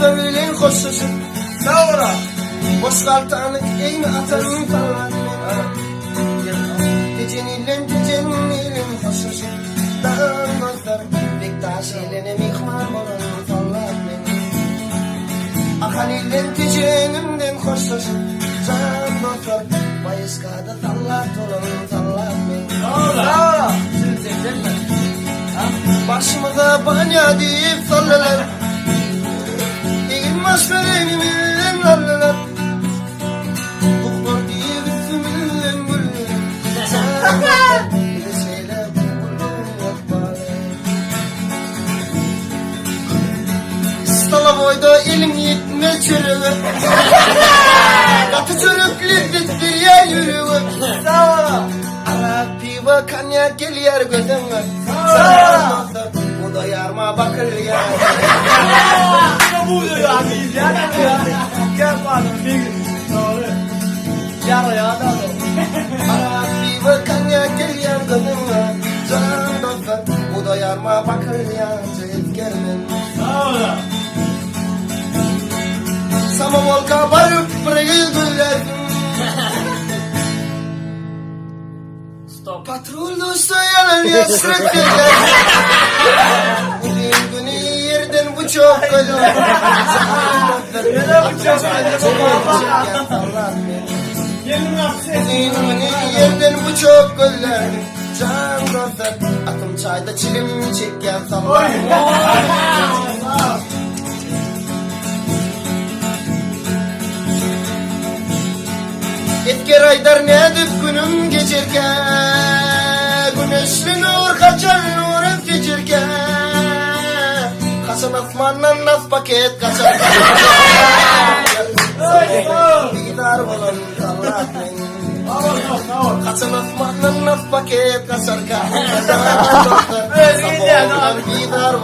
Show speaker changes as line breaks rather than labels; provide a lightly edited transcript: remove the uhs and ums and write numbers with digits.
Böyle koşuşup
Savra.
boş kaltanı eyni atarım falan. Geceniyle koşuşup dağılmazlar. Bektaş eline mihmar olan falan. Ahaliyle gecenimden koşuşup dağılmazlar. Bayıskada tallat olan falan.
Savra. Şimdi çekecek mi?
Başıma da banya deyip sallalar. Eğilmez benim lallalar. Doktor diye bütümün gülüm. Bir şeyle bulgurun yok bari. İstala boyda elim yetme çürüğü. Katı çürüklü ya yürüğü.
Savra.
Arak piva kanyak geliyor gözüme.
Savra.
Bu da yarma bakır ya.
Ne bu ya? Ya. Gel bana. Doğru. Yara ya da.
Arak piva kanyak geliyor gözüme. Can dostlar bu da yarma bakır ya. Cep gelmem.
Savra.
Sama volka barıp burayı güllerdim.
Stop.
Patrol dostu yalan yasrak güllerdim. Bugün günü yerden bu çok gülüm.
Neden bu çok Gelin yapsın.
Yerden bu çok göller. Can dostlar atım çayda çilim çekken sallar. Etker aydar ne edip günüm geçirken. Güneşli nur kaçar nurun fecirken. Kaçan asmandan nas paket kaçar. Didar olan sallat beni. Kaçan asmandan nas paket kaçar. Sabahlar didar